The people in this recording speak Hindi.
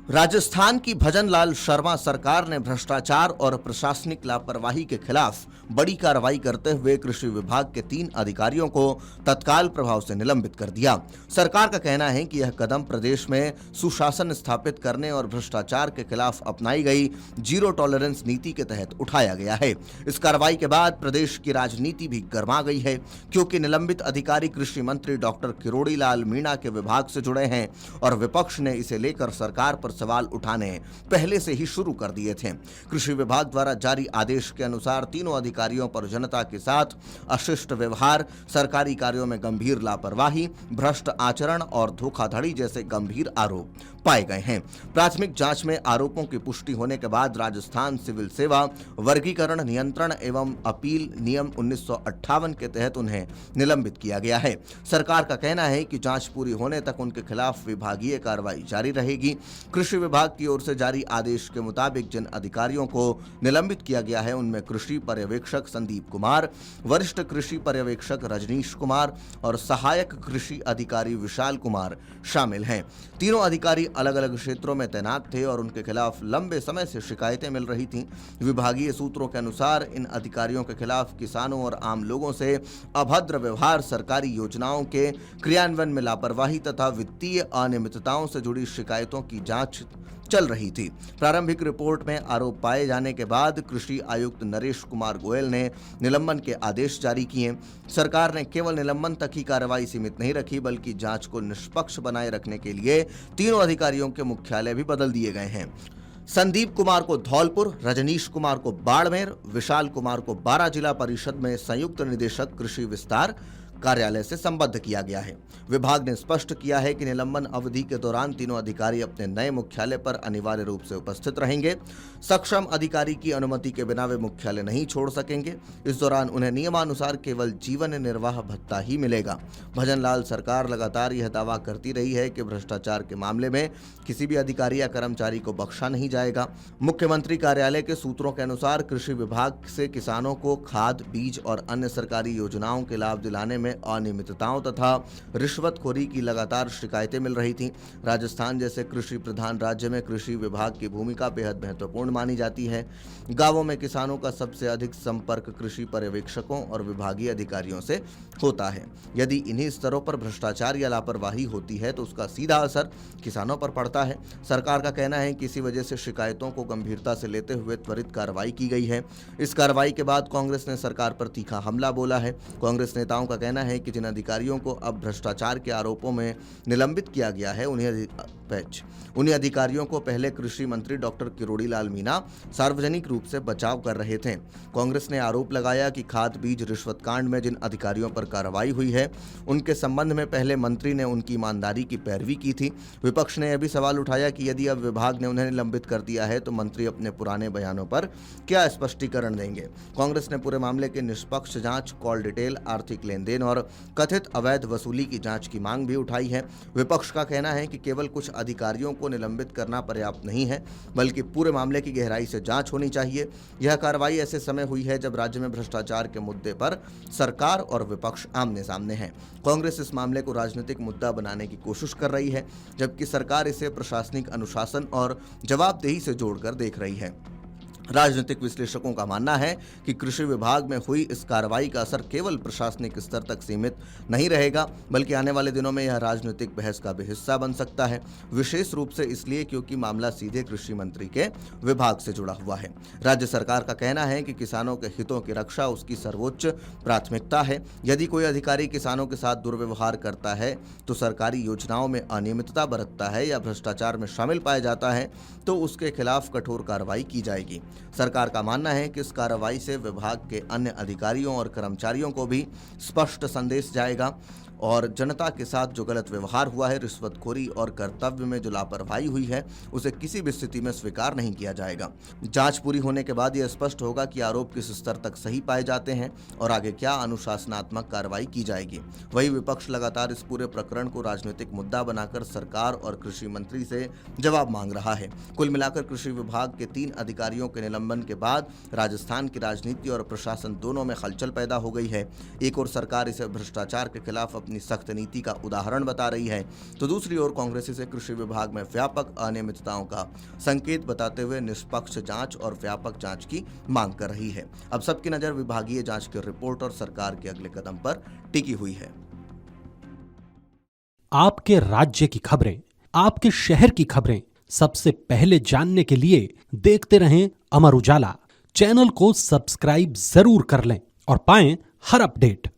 राजस्थान की भजनलाल शर्मा सरकार ने भ्रष्टाचार और प्रशासनिक लापरवाही के खिलाफ बड़ी कार्रवाई करते हुए कृषि विभाग के 3 अधिकारियों को तत्काल प्रभाव से निलंबित कर दिया। सरकार का कहना है कि यह कदम प्रदेश में सुशासन स्थापित करने और भ्रष्टाचार के खिलाफ अपनाई गई जीरो टॉलरेंस नीति के तहत उठाया गया है। इस कार्रवाई के बाद प्रदेश की राजनीति भी गर्मा गई है, क्योंकि निलंबित अधिकारी कृषि मंत्री डॉक्टर किरोड़ी लाल मीणा के विभाग से जुड़े हैं और विपक्ष ने इसे लेकर सरकार पर सवाल उठाने पहले से ही शुरू कर दिए थे। कृषि विभाग द्वारा जारी आदेश के अनुसार तीनों अधिकारियों पर जनता के साथ अशिष्ट व्यवहार, सरकारी कार्यों में गंभीर लापरवाही, भ्रष्ट आचरण और धोखाधड़ी जैसे गंभीर आरोप पाए गए हैं। प्राथमिक जांच में आरोपों की पुष्टि होने के बाद राजस्थान सिविल सेवा वर्गीकरण नियंत्रण एवं अपील नियम 1958 के तहत उन्हें निलंबित किया गया है। सरकार का कहना है कि जांच पूरी होने तक उनके खिलाफ विभागीय कार्रवाई जारी रहेगी। कृषि विभाग की ओर से जारी आदेश के मुताबिक जिन अधिकारियों को निलंबित किया गया है उनमें कृषि पर्यवेक्षक संदीप कुमार, वरिष्ठ कृषि पर्यवेक्षक रजनीश कुमार और सहायक कृषि अधिकारी विशाल कुमार शामिल हैं। तीनों अधिकारी अलग अलग क्षेत्रों में तैनात थे और उनके खिलाफ लंबे समय से शिकायतें मिल रही थीं। विभागीय सूत्रों के अनुसार इन अधिकारियों के खिलाफ किसानों और आम लोगों से अभद्र व्यवहार, सरकारी योजनाओं के क्रियान्वयन में लापरवाही तथा वित्तीय अनियमितताओं से जुड़ी शिकायतों की जांच चल रही थी। प्रारंभिक रिपोर्ट में आरोप पाए जाने के बाद कृषि आयुक्त नरेश कुमार गोयल ने निलंबन के आदेश जारी किए। सरकार ने केवल निलंबन तक ही कार्रवाई सीमित नहीं रखी, बल्कि जांच को निष्पक्ष बनाए रखने के लिए तीनों अधिकारियों के मुख्यालय भी बदल दिए गए हैं। संदीप कुमार को धौलपुर, रजनीश कुमार को बाड़मेर, विशाल कुमार को बारां जिला परिषद में संयुक्त निदेशक कृषि विस्तार कार्यालय से संबद्ध किया गया है। विभाग ने स्पष्ट किया है कि निलंबन अवधि के दौरान तीनों अधिकारी अपने नए मुख्यालय पर अनिवार्य रूप से उपस्थित रहेंगे। सक्षम अधिकारी की अनुमति के बिना वे मुख्यालय नहीं छोड़ सकेंगे। इस दौरान उन्हें नियमानुसार केवल जीवन निर्वाह भत्ता ही मिलेगा। भजनलाल सरकार लगातार यह दावा करती रही है कि भ्रष्टाचार के मामले में किसी भी अधिकारी या कर्मचारी को बख्शा नहीं जाएगा। मुख्यमंत्री कार्यालय के सूत्रों के अनुसार कृषि विभाग से किसानों को खाद, बीज और अन्य सरकारी योजनाओं के लाभ दिलाने में अनियमितताओं तथा रिश्वतखोरी की लगातार शिकायतें मिल रही थीं। राजस्थान जैसे कृषि प्रधान राज्य में कृषि विभाग की भूमिका बेहद महत्वपूर्ण मानी जाती है। गांवों में किसानों का सबसे अधिक संपर्क कृषि पर्यवेक्षकों और विभागीय अधिकारियों से होता है। यदि इन्हीं स्तरों पर भ्रष्टाचार या लापरवाही होती है तो उसका सीधा असर किसानों पर पड़ता है। सरकार का कहना है कि इसी वजह से शिकायतों को गंभीरता से लेते हुए त्वरित कार्रवाई की गई है। इस कार्रवाई के बाद कांग्रेस ने सरकार पर तीखा हमला बोला है। कांग्रेस नेताओं का कहना है कि जिन अधिकारियों को अब भ्रष्टाचार के आरोपों में निलंबित किया गया है उन्हीं अधिकारियों को पहले कृषि मंत्री डॉक्टर किरोड़ी लाल मीणा सार्वजनिक रूप से बचाव कर रहे थे। कांग्रेस ने आरोप लगाया कि खाद बीज रिश्वत कांड में जिन अधिकारियों पर कार्रवाई हुई है उनके संबंध में पहले मंत्री ने उनकी ईमानदारी की पैरवी की थी। विपक्ष ने यह भी सवाल उठाया कि यदि अब विभाग ने उन्हें निलंबित कर दिया है तो मंत्री अपने पुराने बयानों पर क्या स्पष्टीकरण देंगे। कांग्रेस ने पूरे मामले की निष्पक्ष जांच, कॉल डिटेल, आर्थिक लेन देन और कथित अवैध वसूली की जांच की मांग भी उठाई है। विपक्ष का कहना है कि केवल कुछ अधिकारियों को निलंबित करना पर्याप्त नहीं है, बल्कि पूरे मामले की गहराई से जांच होनी चाहिए। यह कार्रवाई ऐसे समय हुई है जब राज्य में भ्रष्टाचार के मुद्दे पर सरकार और विपक्ष आमने सामने हैं। कांग्रेस इस मामले को राजनीतिक मुद्दा बनाने की कोशिश कर रही है, जबकि सरकार इसे प्रशासनिक अनुशासन और जवाबदेही से जोड़कर देख रही है। राजनीतिक विश्लेषकों का मानना है कि कृषि विभाग में हुई इस कार्रवाई का असर केवल प्रशासनिक स्तर तक सीमित नहीं रहेगा, बल्कि आने वाले दिनों में यह राजनीतिक बहस का भी हिस्सा बन सकता है। विशेष रूप से इसलिए क्योंकि मामला सीधे कृषि मंत्री के विभाग से जुड़ा हुआ है। राज्य सरकार का कहना है कि किसानों के हितों की रक्षा उसकी सर्वोच्च प्राथमिकता है। यदि कोई अधिकारी किसानों के साथ दुर्व्यवहार करता है, तो सरकारी योजनाओं में अनियमितता बरतता है या भ्रष्टाचार में शामिल पाया जाता है, तो उसके खिलाफ कठोर कार्रवाई की जाएगी। सरकार का मानना है कि इस कार्रवाई से विभाग के अन्य अधिकारियों और कर्मचारियों को भी स्पष्ट संदेश जाएगा और जनता के साथ जो गलत व्यवहार हुआ है, रिश्वतखोरी और कर्तव्य में जो लापरवाही हुई है, उसे किसी भी स्थिति में स्वीकार नहीं किया जाएगा। जांच पूरी होने के बाद यह स्पष्ट होगा कि आरोप किस स्तर तक सही पाए जाते हैं और आगे क्या अनुशासनात्मक कार्रवाई की जाएगी। वही विपक्ष लगातार इस पूरे प्रकरण को राजनीतिक मुद्दा बनाकर सरकार और कृषि मंत्री से जवाब मांग रहा है। कुल मिलाकर कृषि विभाग के 3 अधिकारियों के निलंबन के बाद राजस्थान की राजनीति और प्रशासन दोनों में हलचल पैदा हो गई है। एक और सरकार इसे भ्रष्टाचार के खिलाफ अपनी सख्त नीति का उदाहरण बता रही है, तो दूसरी ओर कांग्रेस इसे कृषि विभाग में व्यापक अनियमितताओं का संकेत बताते हुए निष्पक्ष जांच और व्यापक जांच की मांग कर रही है। अब सबकी नजर विभागीय जांच की रिपोर्ट और सरकार के अगले कदम पर टिकी हुई है। आपके राज्य की खबरें, आपके शहर की खबरें सबसे पहले जानने के लिए देखते रहें अमर उजाला। चैनल को सब्सक्राइब जरूर कर लें और पाएं हर अपडेट।